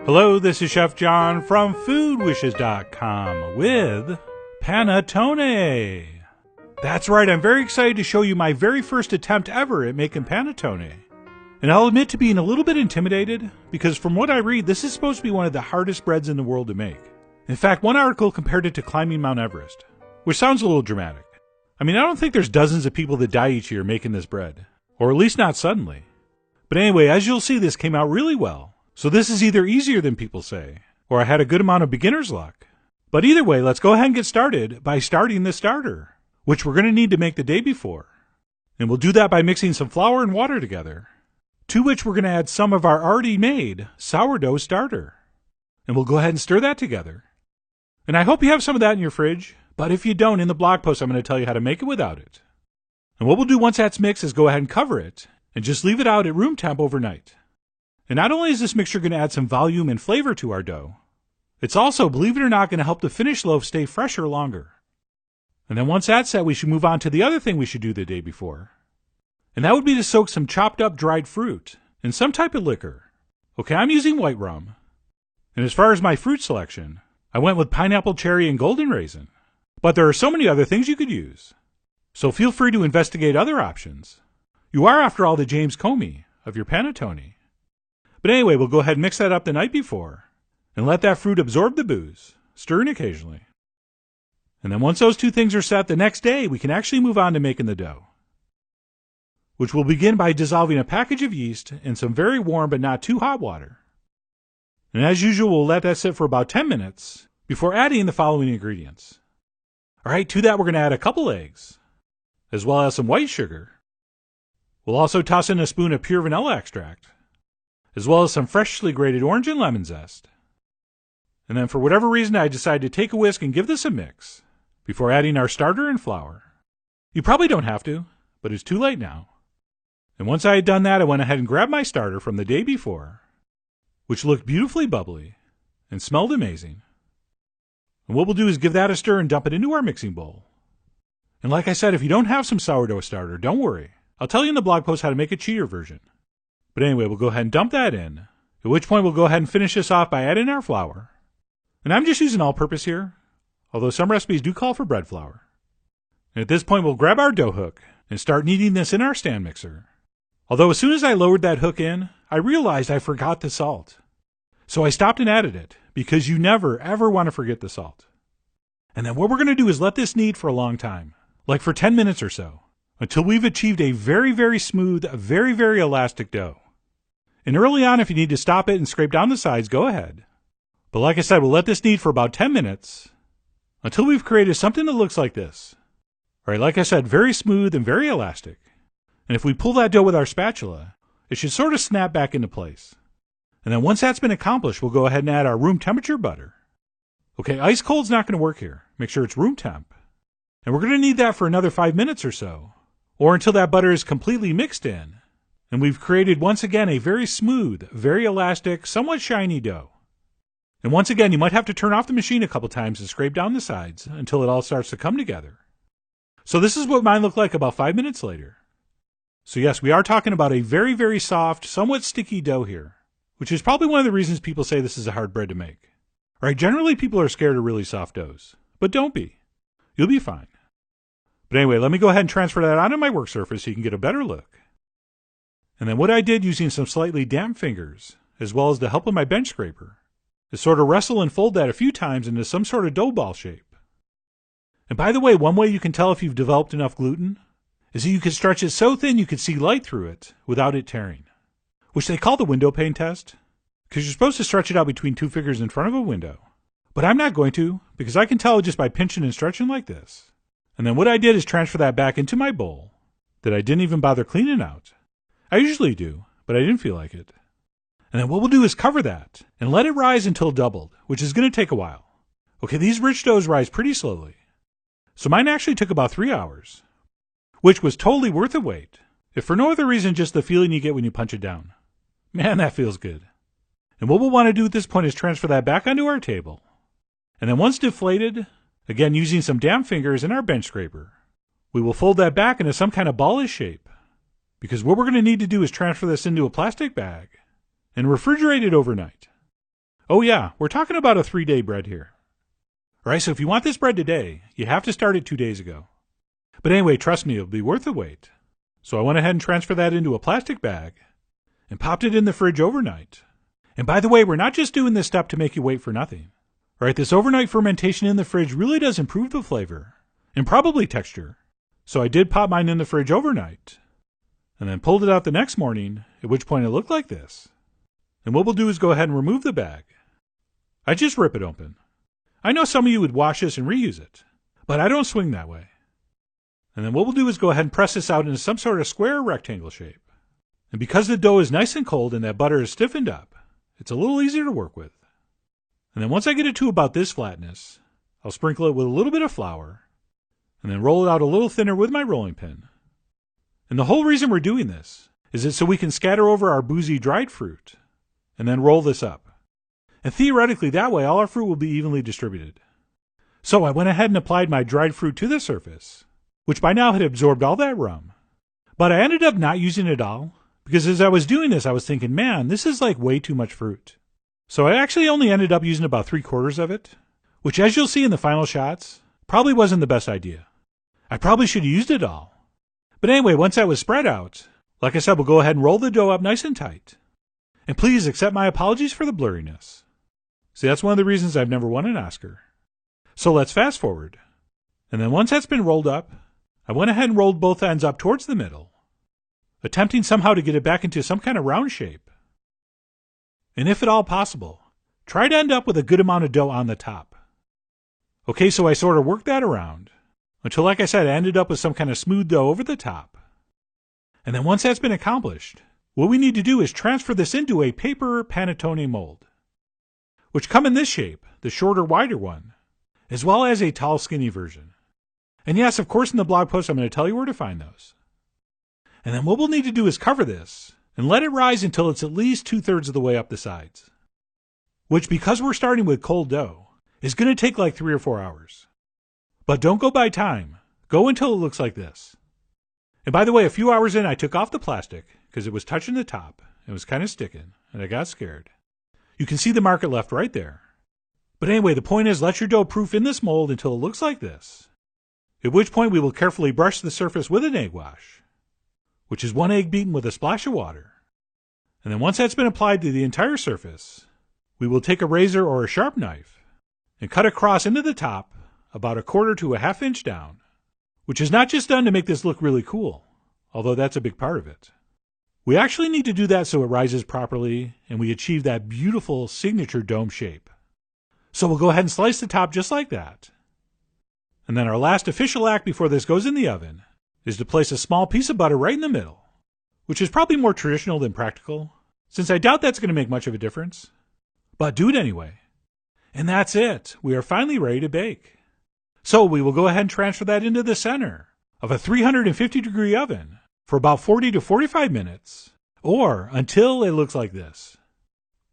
Hello, this is Chef John from foodwishes.com with Panettone. That's right, I'm very excited to show you my very first attempt ever at making panettone. And I'll admit to being a little bit intimidated, because from what I read, this is supposed to be one of the hardest breads in the world to make. In fact, one article compared it to climbing Mount Everest, which sounds a little dramatic. I mean, I don't think there's dozens of people that die each year making this bread, or at least not suddenly. But anyway, as you'll see, this came out really well. So this is either easier than people say, or I had a good amount of beginner's luck. But either way, let's go ahead and get started by starting the starter, which we're going to need to make the day before. And we'll do that by mixing some flour and water together, to which we're going to add some of our already made sourdough starter. And we'll go ahead and stir that together. And I hope you have some of that in your fridge, but if you don't, in the blog post I'm going to tell you how to make it without it. And what we'll do once that's mixed is go ahead and cover it, and just leave it out at room temp overnight. And not only is this mixture going to add some volume and flavor to our dough, it's also, believe it or not, going to help the finished loaf stay fresher longer. And then once that's set, we should move on to the other thing we should do the day before. And that would be to soak some chopped up dried fruit in some type of liquor. Okay, I'm using white rum. And as far as my fruit selection, I went with pineapple, cherry, and golden raisin. But there are so many other things you could use. So feel free to investigate other options. You are, after all, the James Comey of your panettone. But anyway, we'll go ahead and mix that up the night before and let that fruit absorb the booze, stirring occasionally. And then once those two things are set, the next day we can actually move on to making the dough, which will begin by dissolving a package of yeast in some very warm but not too hot water. And as usual, we'll let that sit for about 10 minutes before adding the following ingredients. All right, to that we're going to add a couple eggs, as well as some white sugar. We'll also toss in a spoon of pure vanilla extract, as well as some freshly grated orange and lemon zest. And then for whatever reason, I decided to take a whisk and give this a mix before adding our starter and flour. You probably don't have to, but it's too late now. And once I had done that, I went ahead and grabbed my starter from the day before, which looked beautifully bubbly and smelled amazing. And what we'll do is give that a stir and dump it into our mixing bowl. And like I said, if you don't have some sourdough starter, don't worry. I'll tell you in the blog post how to make a cheater version. But anyway, we'll go ahead and dump that in, at which point we'll go ahead and finish this off by adding our flour. And I'm just using all-purpose here, although some recipes do call for bread flour. And at this point, we'll grab our dough hook and start kneading this in our stand mixer. Although as soon as I lowered that hook in, I realized I forgot the salt. So I stopped and added it, because you never, ever want to forget the salt. And then what we're going to do is let this knead for a long time, like for 10 minutes or so, until we've achieved a very, very smooth, very, very elastic dough. And early on, if you need to stop it and scrape down the sides, go ahead. But like I said, we'll let this knead for about 10 minutes until we've created something that looks like this. All right, like I said, very smooth and very elastic. And if we pull that dough with our spatula, it should sort of snap back into place. And then once that's been accomplished, we'll go ahead and add our room temperature butter. Okay, ice cold's not going to work here. Make sure it's room temp. And we're going to need that for another 5 minutes or so, or until that butter is completely mixed in. And we've created once again a very smooth, very elastic, somewhat shiny dough. And once again, you might have to turn off the machine a couple times and scrape down the sides until it all starts to come together. So this is what mine looked like about 5 minutes later. So yes, we are talking about a very, very soft, somewhat sticky dough here, which is probably one of the reasons people say this is a hard bread to make. All right, generally people are scared of really soft doughs, but don't be. You'll be fine. But anyway, let me go ahead and transfer that onto my work surface so you can get a better look. And then what I did using some slightly damp fingers, as well as the help of my bench scraper, is sort of wrestle and fold that a few times into some sort of dough ball shape. And by the way, one way you can tell if you've developed enough gluten is that you can stretch it so thin you can see light through it without it tearing, which they call the window pane test, because you're supposed to stretch it out between two fingers in front of a window. But I'm not going to, because I can tell just by pinching and stretching like this. And then what I did is transfer that back into my bowl that I didn't even bother cleaning out. I usually do, but I didn't feel like it. And then what we'll do is cover that and let it rise until doubled, which is going to take a while. Okay, these rich doughs rise pretty slowly. So mine actually took about 3 hours, which was totally worth the wait, if for no other reason just the feeling you get when you punch it down. Man, that feels good. And what we'll want to do at this point is transfer that back onto our table. And then once deflated, again using some damp fingers and our bench scraper, we will fold that back into some kind of ballish shape. Because what we're going to need to do is transfer this into a plastic bag and refrigerate it overnight. Oh yeah, we're talking about a 3-day bread here. Alright, so if you want this bread today, you have to start it 2 days ago. But anyway, trust me, it'll be worth the wait. So I went ahead and transferred that into a plastic bag and popped it in the fridge overnight. And by the way, we're not just doing this step to make you wait for nothing. Alright, this overnight fermentation in the fridge really does improve the flavor and probably texture. So I did pop mine in the fridge overnight and then pulled it out the next morning, at which point it looked like this. And what we'll do is go ahead and remove the bag. I just rip it open. I know some of you would wash this and reuse it, but I don't swing that way. And then what we'll do is go ahead and press this out into some sort of square or rectangle shape. And because the dough is nice and cold and that butter is stiffened up, it's a little easier to work with. And then once I get it to about this flatness, I'll sprinkle it with a little bit of flour and then roll it out a little thinner with my rolling pin. And the whole reason we're doing this is that so we can scatter over our boozy dried fruit and then roll this up. And theoretically, that way all our fruit will be evenly distributed. So I went ahead and applied my dried fruit to the surface, which by now had absorbed all that rum. But I ended up not using it all, because as I was doing this, I was thinking, man, this is like way too much fruit. So I actually only ended up using about 3/4 of it, which as you'll see in the final shots, probably wasn't the best idea. I probably should have used it all. But anyway, once that was spread out, like I said, we'll go ahead and roll the dough up nice and tight. And please accept my apologies for the blurriness. See, that's one of the reasons I've never won an Oscar. So let's fast forward. And then once that's been rolled up, I went ahead and rolled both ends up towards the middle, attempting somehow to get it back into some kind of round shape. And if at all possible, try to end up with a good amount of dough on the top. Okay, so I sort of worked that around until, like I said, I ended up with some kind of smooth dough over the top. And then once that's been accomplished, what we need to do is transfer this into a paper Panettone mold, which come in this shape, the shorter, wider one, as well as a tall, skinny version. And yes, of course, in the blog post, I'm going to tell you where to find those. And then what we'll need to do is cover this and let it rise until it's at least 2/3 of the way up the sides, which, because we're starting with cold dough, is going to take like 3 or 4 hours. But don't go by time. Go until it looks like this. And by the way, a few hours in, I took off the plastic because it was touching the top. It was kind of sticking, and I got scared. You can see the mark it left right there. But anyway, the point is, let your dough proof in this mold until it looks like this, at which point we will carefully brush the surface with an egg wash, which is 1 egg beaten with a splash of water. And then once that's been applied to the entire surface, we will take a razor or a sharp knife and cut across into the top about 1/4 to a 1/2 inch down, which is not just done to make this look really cool, although that's a big part of it. We actually need to do that so it rises properly and we achieve that beautiful signature dome shape. So we'll go ahead and slice the top just like that. And then our last official act before this goes in the oven is to place a small piece of butter right in the middle, which is probably more traditional than practical, since I doubt that's going to make much of a difference. But do it anyway. And that's it. We are finally ready to bake. So we will go ahead and transfer that into the center of a 350-degree oven for about 40 to 45 minutes, or until it looks like this,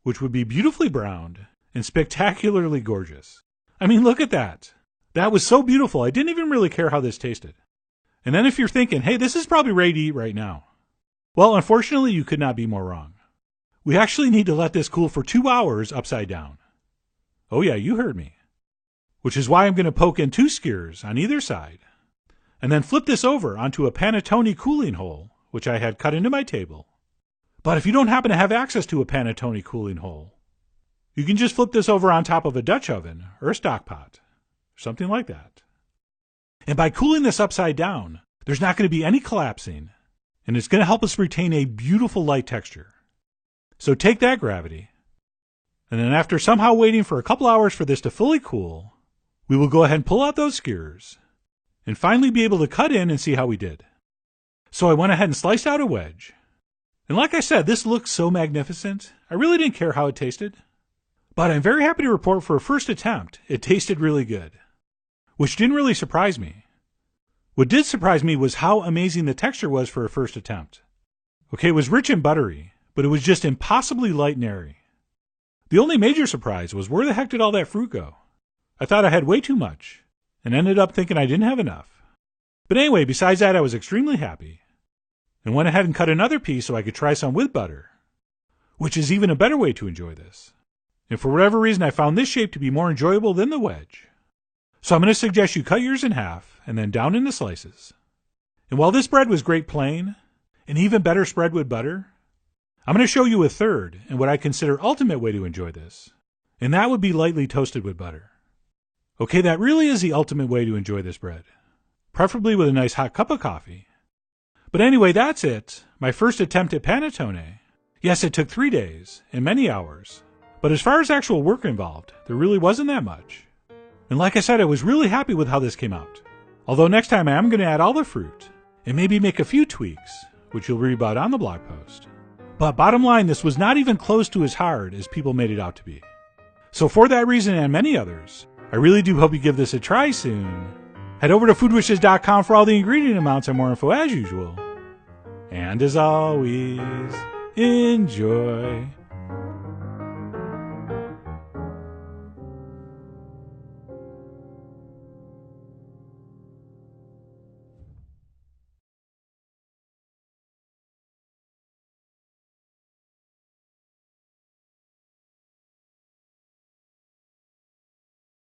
which would be beautifully browned and spectacularly gorgeous. I mean, look at that. That was so beautiful, I didn't even really care how this tasted. And then if you're thinking, hey, this is probably ready to eat right now. Well, unfortunately, you could not be more wrong. We actually need to let this cool for 2 hours upside down. Oh yeah, you heard me. Which is why I'm going to poke in 2 skewers on either side, and then flip this over onto a Panettone cooling hole, which I had cut into my table. But if you don't happen to have access to a Panettone cooling hole, you can just flip this over on top of a Dutch oven or a stock pot, something like that. And by cooling this upside down, there's not going to be any collapsing, and it's going to help us retain a beautiful light texture. So take that, gravity. And then after somehow waiting for a couple hours for this to fully cool, we will go ahead and pull out those skewers and finally be able to cut in and see how we did. So I went ahead and sliced out a wedge. And like I said, this looks so magnificent, I really didn't care how it tasted. But I'm very happy to report for a first attempt, it tasted really good, which didn't really surprise me. What did surprise me was how amazing the texture was for a first attempt. Okay, it was rich and buttery, but it was just impossibly light and airy. The only major surprise was where the heck did all that fruit go? I thought I had way too much, and ended up thinking I didn't have enough. But anyway, besides that, I was extremely happy, and went ahead and cut another piece so I could try some with butter, which is even a better way to enjoy this. And for whatever reason, I found this shape to be more enjoyable than the wedge. So I'm going to suggest you cut yours in half and then down into slices. And while this bread was great plain, and even better spread with butter, I'm going to show you a third and what I consider ultimate way to enjoy this. And that would be lightly toasted with butter. Okay, that really is the ultimate way to enjoy this bread. Preferably with a nice hot cup of coffee. But anyway, that's it. My first attempt at panettone. Yes, it took 3 days and many hours. But as far as actual work involved, there really wasn't that much. And like I said, I was really happy with how this came out. Although next time I am going to add all the fruit and maybe make a few tweaks, which you'll read about on the blog post. But bottom line, this was not even close to as hard as people made it out to be. So for that reason and many others, I really do hope you give this a try soon. Head over to foodwishes.com for all the ingredient amounts and more info as usual. And as always, enjoy.